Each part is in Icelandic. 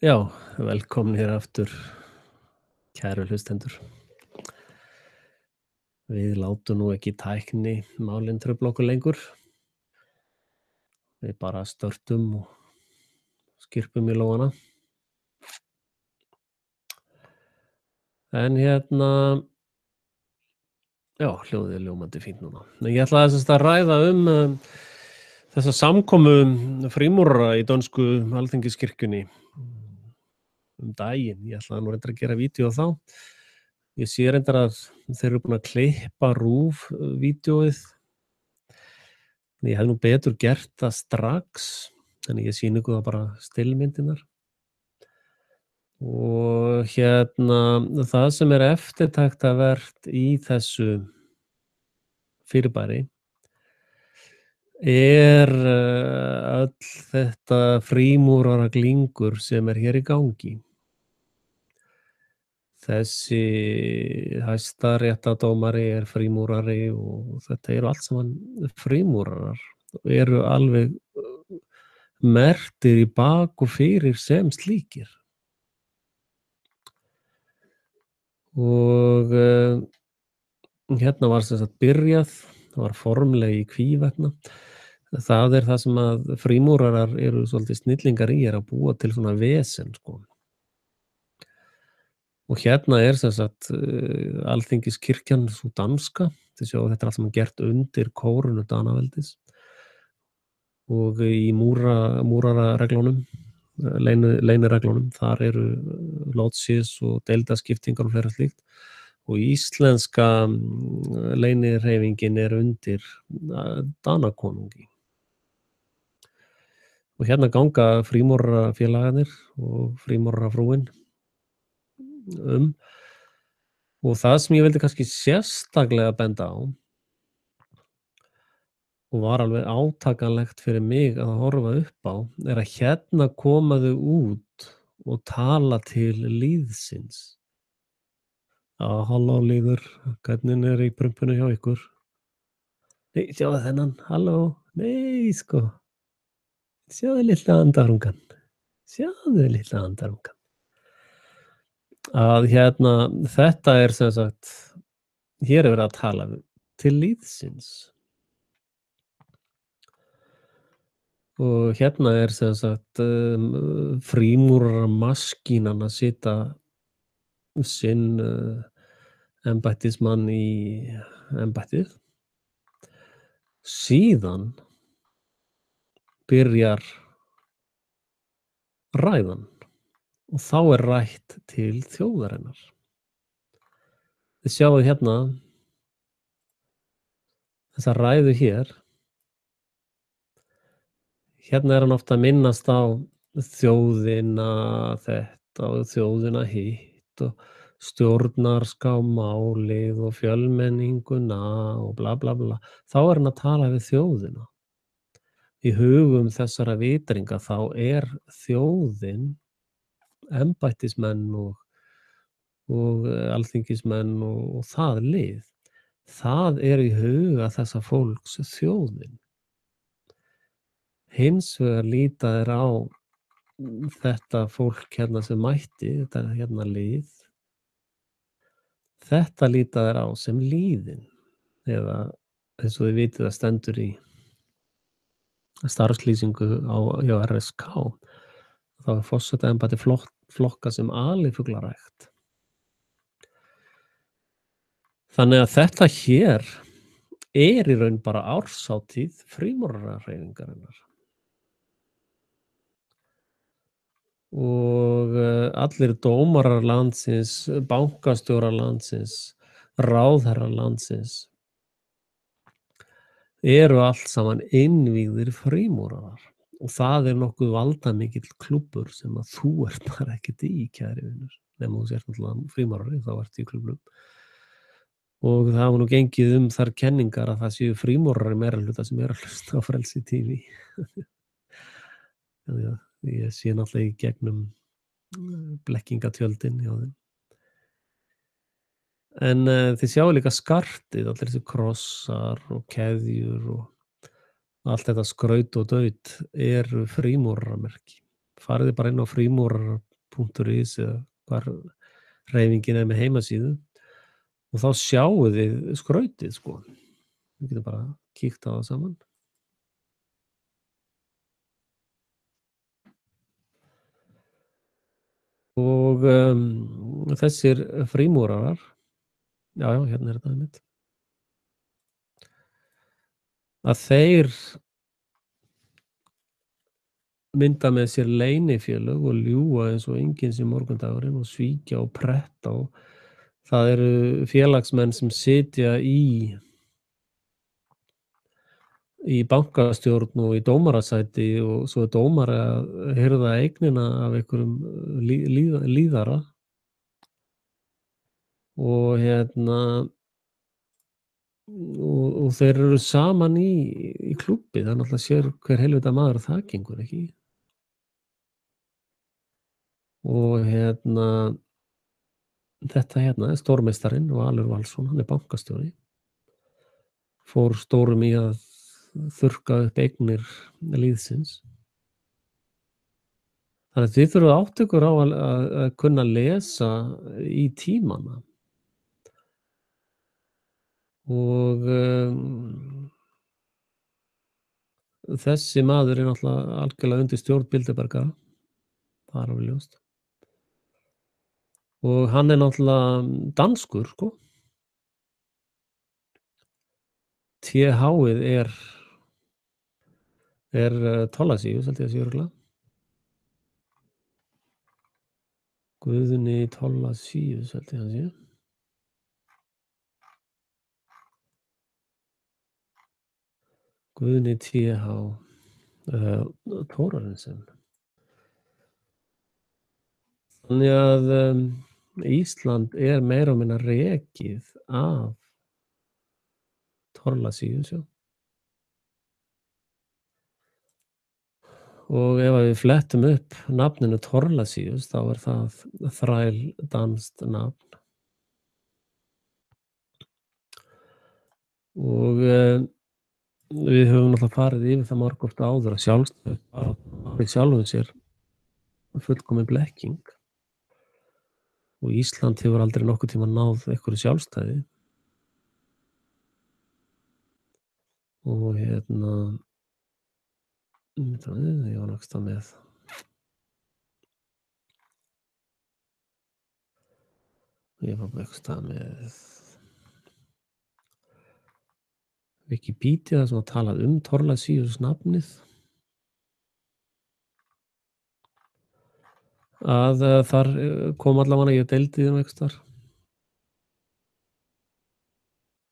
Já, velkomnir aftur, kæru hlustendur. Við látum nú ekki tækni málin trufla okkur lengur. Við bara störtum og skyrpum í lófana. En já, hljóðið er ljómandi fínt núna. En ég ætla að ræða þessa samkomu frímúrara í dönsku Alþingiskirkjunni daginn. Ég ætla nú reyndar að gera vídeó á þá. Ég sé reyndar að þeir eru búin að klippa RÚV vídeóið. Ég hef nú betur gert það strax, þannig ég sýni ykkur það bara stillmyndirnar. Og það sem er eftirtektarvert í þessu fyrirbæri er öll þetta frímúrara glingur sem er hér í gangi. Þessi hæstaréttardómari er frímúrari og þetta eru allt saman frímúrarar og eru alveg merktir í bak og fyrir sem slíkir. Og hérna var sem sagt byrjað, það var formlega í hvívetna. Það er það sem að frímúrarar eru svolítið snillingar í, er að búa til svona vesen, sko. Og hérna er sem sagt Alþingiskirkjan sú danska, þið sjáu þetta er allt saman gert undir kórunu Danaveldis og í múrarareglunum, leynireglunum, þar eru lodsís og deildaskiptingar og fleira slíkt og íslenska leynihreyfingin er undir Danakonungi. Og hérna ganga frímúrarafélagarnir og frímúrarafrúin og það sem ég vildi kannski sérstaklega benda á og var alveg átakanlegt fyrir mig að horfa upp á er að hérna koma þau út og tala til lýðsins. Halló lýður, hvernig er í prumpinu hjá ykkur? Nei, sjáðu þennan, halló, nei sko, sjáðu litla andarungan, að þetta er sem sagt, hér er verið að tala til lýðsins og hérna er sem sagt frímúraramaskínan að sita sinn embættismann í embættið. Síðan byrjar ræðan og þá er rætt til þjóðarinnar. Þið sjáu hérna þessa ræðu hér. Hérna er hann ofta að minnast á þjóðina þetta og þjóðina hitt og stjórnarskrá málið og fjölmenninguna og bla bla bla. Þá er hann að tala við þjóðina. Í hugum þessara vitringa þá er þjóðin embættismenn og alþingismenn og það lið. Það er í huga þessa fólks þjóðin. Hins vegar líta þeir á þetta fólk hérna sem mætti, þetta hérna lið. Þetta líta þeir á sem lýðin eða eins og þið vitið að stendur í starfslýsingu hjá RSK. Þá er forsetaembætti flokka sem alifuglarækt. Þannig að þetta hér er í raun bara árshátíð frímúrarahreyfingarinnar. Og allir dómarar landsins, bankastjórar landsins, ráðherrar landsins eru allt saman innvígðir frímúrarar. Og það er nokkuð valdamikill klúbbur sem að þú ert bara ekkert í, kæri vinur. Nema þú sért náttúrulega frímúrari, þá ert í klúbbnum. Og það hafa nú gengið þær kenningar að það séu frímúrari meirihluta sem eru að hlusta á Frelsi TV. Já, ég sé náttúrulega í gegnum blekkingatjöldin hjá þeim. En þið sjáu líka skartið, allir þessi krossar og keðjur og allt þetta skraut og daut eru frímúraramerki. Farið bara inn á frímúrarar .is eða hvar hreyfingin er með heimasíðu og þá sjáið þið skrautið, sko. Við getum bara kíkt á það saman. Og, þessir frímúrarar já, já, hérna er þetta einmitt, að þeir mynda með sér leynifélög og ljúga eins og enginn sé morgundagurinn og svíkja og pretta og það eru félagsmenn sem sitja í bankastjórn og í dómarasæti og svo er dómari að hirða eignina af einhverjum líðara og og þeir eru saman í klúbbi, það náttúrulega sér hver heilvita maður að það gengur ekki. Og þetta er stórmeistarinn Valur Valsson, hann er bankastjóri, fór stórum í að þurrka upp eignir liðsins. Þannig að þið þurfið að átta ykkur á að kunna lesa í tímana. Og þessi maður er náttúrulega algjörlega undir stjórn Bilderberga, það er alveg ljóst. Og hann er náttúrulega danskur, sko. TH-ið er Thorlacius, held ég að sé örugglega. Guðni Thorlacius, held ég að sé. Guðni TH Thorarinsson. Þannig að Ísland er meira og minna rekið af Thorlacius, já. Og ef við flettum upp nafninu Thorlacius þá er það þrældanskt nafn. Og við höfum náttúrulega farið yfir það margoft áður að sjálfstæði í sjálfum sér fullkomin blekking og Ísland hefur aldrei nokkurn tíma náð einhverju sjálfstæði. Og ég var náttúrulega með Wikipedia sem talað Thorlacius nafnið. Að þar kom allavega, ég deildi þeim einhvers staðar,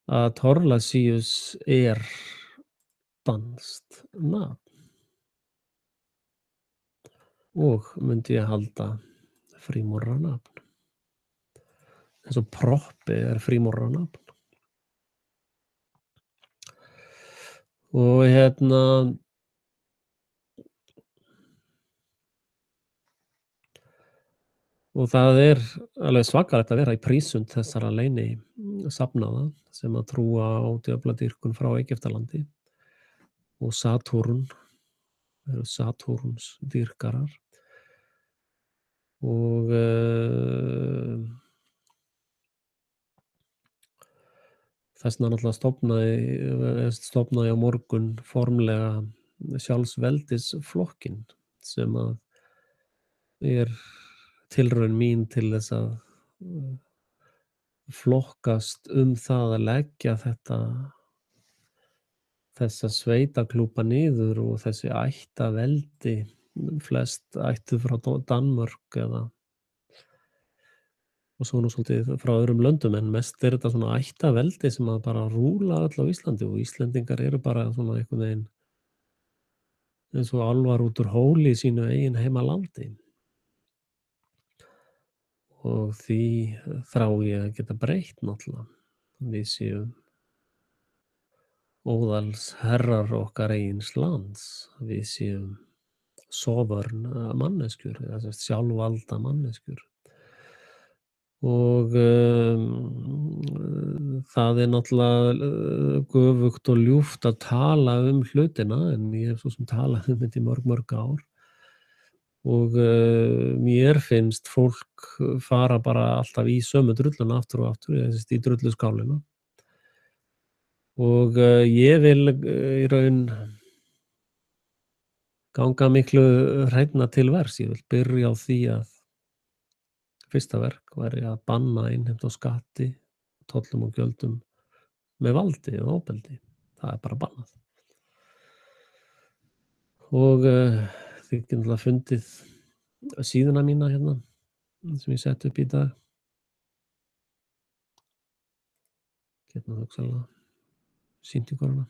að Thorlacius er danskt nafn og myndi ég halda frímúraranafn. Eins og Proppi er frímúraranafn. Og og það er alveg svakalegt að vera í prísund þessara leynisafnaða sem að trúa á djöfladýrkun frá Egyptalandi og Satúrn, eru Satúrns dýrkarar. Og þess vegna náttúrulega stofnaði á morgun formlega sjálfsveldisflokkinn sem að er tilraun mín til þess að flokkast það að leggja þessa sveitaklúbba niður og þessi ættaveldi, flest ættuð frá Danmörk og svo nú svolítið frá öðrum löndum, en mest er þetta svona ættaveldi sem að bara rúla öll á Íslandi og Íslendingar eru bara svona einhvern veginn eins og álfar út úr hóli í sínu eigin heimalandi. Og því þrái ég að geta breytt náttúrulega. Við séum óðalsherrar okkar eigins lands. Við séum sovereign manneskjur, eða sem sagt sjálfvalda manneskjur. Og það er náttúrulega göfugt og ljúft að tala hlutina, en ég hef svo sem talað þetta í mörg ár. og, mér finnst fólk fara bara alltaf í sömu drulluna aftur og aftur, eða sem sagt í drulluskálina og, ég vil, í raun ganga miklu hreinna til verks. Ég vil byrja á því að fyrsta verk væri að banna innheimtu á skatti, tollum og gjöldum með valdi eða ofbeldi. Það er bara bannað. Og, þið getið náttúrulega fundið síðuna mína hérna, sem ég setti upp í dag. Get nú hugsanlega sýnt ykkur hana.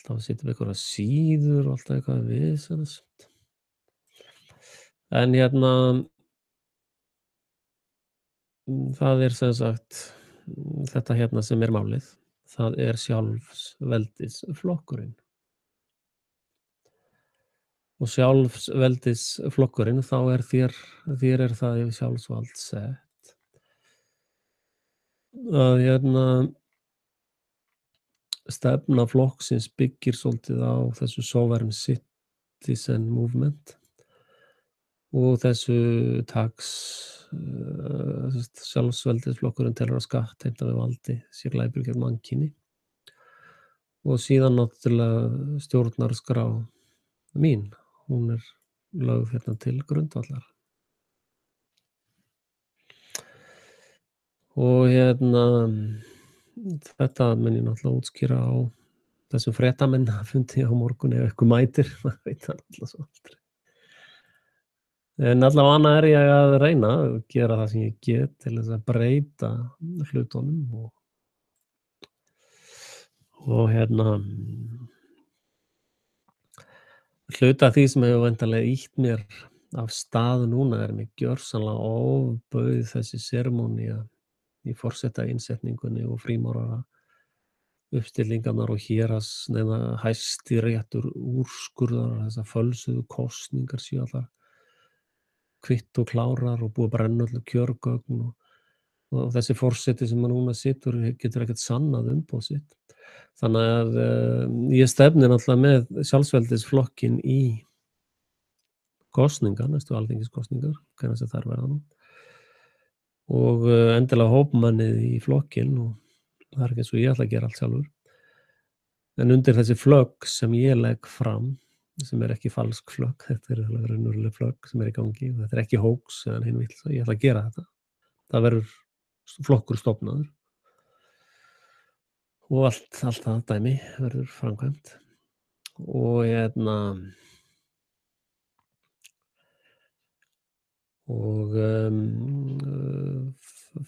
Alltaf að setja upp einhverjar síður og alltaf eitthvað vesens. En hérna, það er sem sagt, þetta hérna sem er málið. Það er sjálfsveldisflokkurinn. Og sjálfsveldisflokkurinn, þá er þér er það yfir sjálfsvald sett að hérna stefna flokksins byggir svolítið á þessu sovereign citizen movement og þessu sjálfsveldisflokkurinn telur að skattheimta við valdi sé glæpur gegn mannkyni. Og síðan náttúrulega stjórnarskrá mín, hún er lögð hérna til grundvallar. Og hérna, þetta mun ég náttúrulega útskýra á þessum fréttamannafundi á morgun ef einhver mætir, maður veit það náttúrulega svo aldrei. En allavega er ég að reyna að gera það sem ég get til þess að breyta hlutunum og hérna hluti af því sem hefur væntanlega ýtt mér af stað núna er mig gjörsamlega ofbauð þessi seremónía í forsetainnsetningunni og frímúrara uppstillingarnar og Hæstiréttur úrskurðar að þessar fölsuðu kosningar séu allar kvitt og klárar og búið að brenna öllu kjörgögn og þessi forseti sem núna situr getur ekkert sannað umboð sitt. Þannig að ég stefni náttúrulega með sjálfsveldisflokkinn í kosningar, næstu alþingiskosningar, hvenær sem þær verða nú. Og endilega hópmannið í flokkinn og það er ekki eins og ég ætla að gera allt sjálfur. En undir þessi flögg sem ég legg fram, sem er ekki falsk flögg, þetta er alveg raunveruleg flögg sem er í gangi og þetta er ekki hoax eða hinn vill, ég ætla að gera þetta. Það verður flokkur stofnaður og allt það dæmi verður framkvæmt og hérna og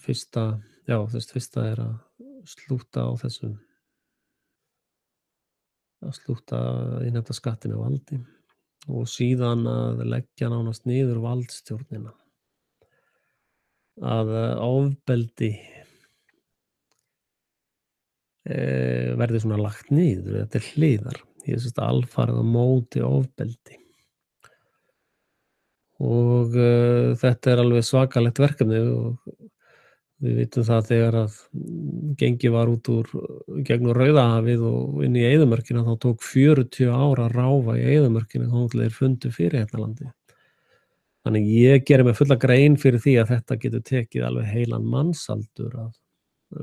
fyrsta er að slúta á þessum að slúta innheimta skatti með valdi og síðan að leggja nánast niður valdstjórnina. Að ofbeldi verði svona lagt niður eða til hliðar. Ég er alfarið á móti ofbeldi. Og þetta er alveg svakalegt verkefni og við vitum það þegar að gengið var út úr gegnum Rauðahafið og inn í eyðimörkina þá tók 40 ár að ráfa í eyðimörkina þangað til þeir fundu fyrirheyrnarlandið. Þannig ég geri mér fulla grein fyrir því að þetta getur tekið alveg heilan mannsaldur að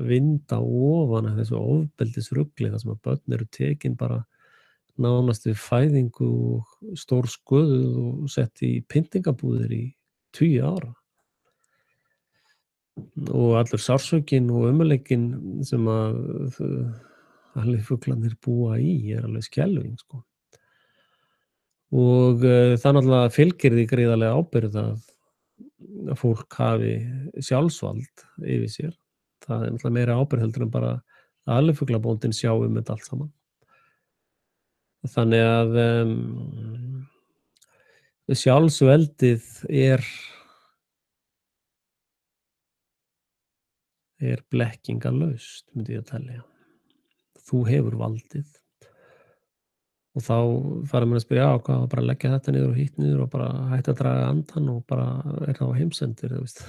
vinda ofan af þessu ofbeldisrugli þar sem að börn eru tekin bara nánast við fæðingu og stórsköðuð og sett í pyntingabúðir í 20 ára. Og allur sársaukin og ömurleikinn sem að alifuglarnir búa í er alveg skelfing, sko. Og það náttúrulega fylgir því gríðarlega ábyrgð að fólk hafi sjálfsvald yfir sér. Það er náttúrulega meiri ábyrgð heldur en bara að alifuglabóndinn sjái þetta allt saman. Þannig að sjálfsveldið er blekkingalaust, myndi ég að telja. Þú hefur valdið og þá fara menn að spyrja hvað, bara leggja þetta niður og hitt niður og bara hætta að draga andan og bara er þá heimsendir, þú veist.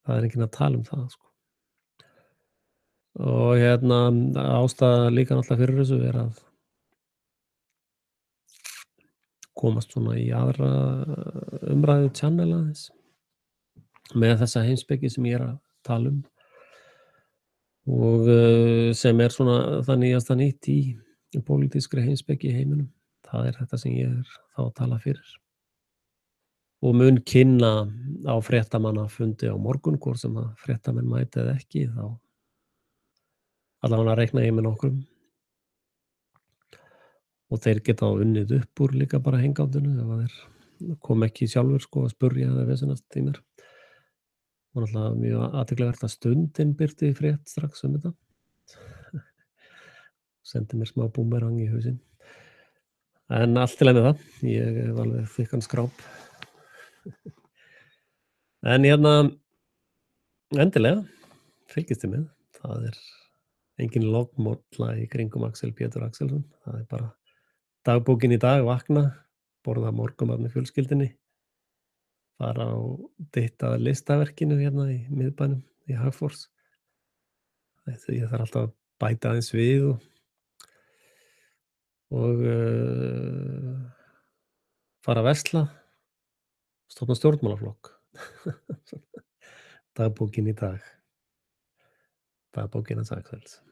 Það er enginn að tala um það, sko. Og hérna ástæða líka náttúrulega fyrir þessu er að komast svona í aðra umræðu channel aðeins með þessa heimspeki sem ég er að tala um og sem er svona það nýjasta nýtt í pólitískri heimspeki í heiminum. Það er þetta sem ég er þá að tala fyrir. Og mun kynna á fréttamannafundi á morgun, hvort sem að fréttamenn mæti eða ekki, þá allavega reikna ég með nokkrum. Og þeir geta þá unnið upp úr líka bara hangouttinu ef að þeir koma ekki sjálfur sko að spurja eða vesenast í mér. Og náttúrulega mjög athyglisvert að Stundin birti frétt strax um þetta. Sendi mér smá búmerang í hausinn. En allt til með það. Ég hef alveg þykkan skráp. En endilega fylgist þið með. Það er engin logmólla í kringum Axel Pétur Axelsson. Það er bara dagbókin í dag, vakna, borða morgunmat með fjölskyldunni, fara á ditta listaverkinu hérna í miðbænum í Hagfors. Ég þarf alltaf að bæta aðeins við og fara að versla, stofna stjórnmálaflokk. Dagbókin í dag. Dagbókin hans Axels.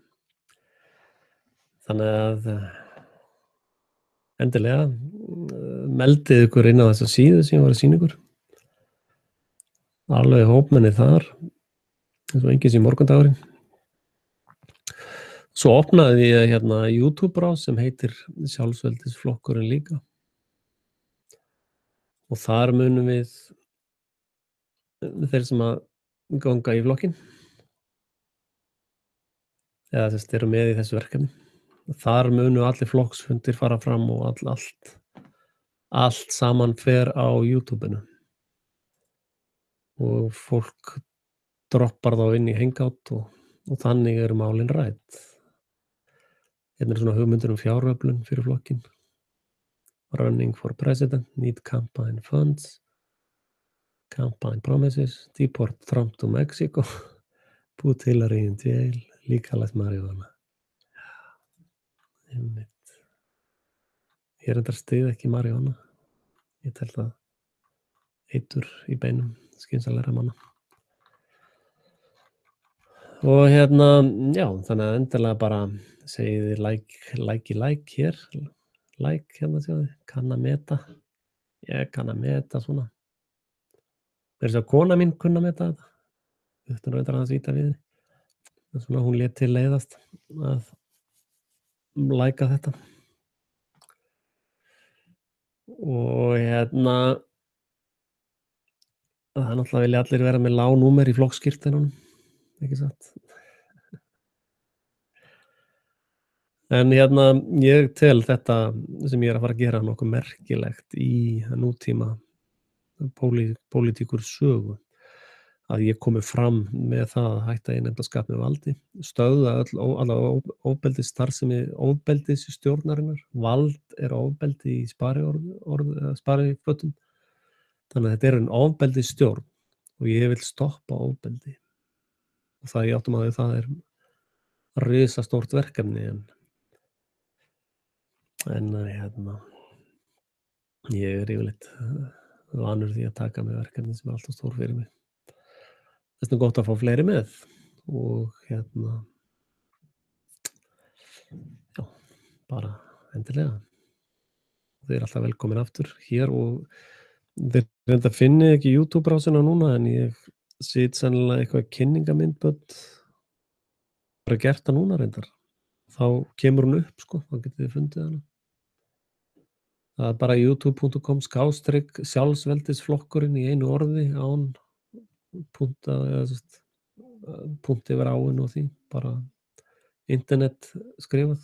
Þannig að endilega meldið ykkur inn á þessa síðu sem ég var að sýna ykkur. Alveg hópmenni þar, eins og engins í morgundagurinn. Svo opnaði ég hérna YouTube-rás sem heitir Sjálfsveldisflokkurinn líka. Og þar munum við þeir sem að ganga í flokkinn eða þess eru með í þessu verkefni. Þar munu allir flokksfundir fara fram og allt saman fer á YouTube-inu. Og fólk droppar þá inn í hangout og þannig eru málin rædd. Hérna er svona hugmyndir fjáröflun fyrir flokkinn. Running for president, need campaign funds, campaign promises, deport Trump to Mexico, put Hillary in jail, legalize marijuana. Ég er endar styð ekki marijuana. Ég tel það eitur í beinum skynsamlegra manna. Og já, þannig að endilega bara segið þið like hér. Like hérna sjáðu, kann að meta. Ég kann að meta svona. Þess að kona mín kunna meta þetta. Þetta reyndar aðeins íta við henni. En svona hún lét til leiðast að læka þetta. Og það er náttúrulega vilja allir vera með lágnúmer í flokkskírteinunum, ekki satt? En ég tel þetta sem ég er að fara að gera nokkuð merkilegt í nútíma pólitíkur sögu. Að ég komi fram með það að hætta innheimtuskap með valdi, stöðva alla ofbeldisstarfsemi ofbeldisstjórnarinnar. Vald er ofbeldi í sparifötum. Þannig að þetta er en ofbeldisstjórn og ég vil stoppa ofbeldi. Og það ég áttum að það er risastórt verkefni en ég er yfirleitt vanur því að taka með verkefni sem er alltaf stór fyrir mig. Þess vegna gott að fá fleiri með og já, bara endilega. Þið er alltaf velkomin aftur hér og þeir reynda finni ekki YouTube-rásina núna en ég sit sennilega eitthvað kynningamyndbönd bara gert það núna reyndar. Þá kemur hún upp sko, þá getið þið fundið hana. Það er bara youtube.com/sjálfsveldisflokkurinn í einu orði án punkti yfir áin og því, bara internet skrifað.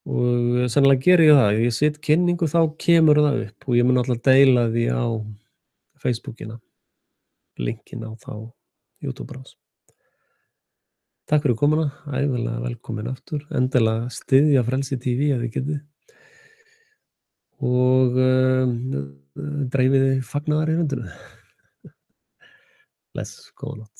Og sennilega geri ég það, ég set kynningu þá kemur það upp og ég mun alltaf deila því á Facebookina, linkin á þá YouTube-rás. Takk fyrir komuna, æðilega velkomin aftur, endilega styðja Frelsi TV ef þið getið og dreifiði fagnaðar í rundinu. Bless, góða nótt.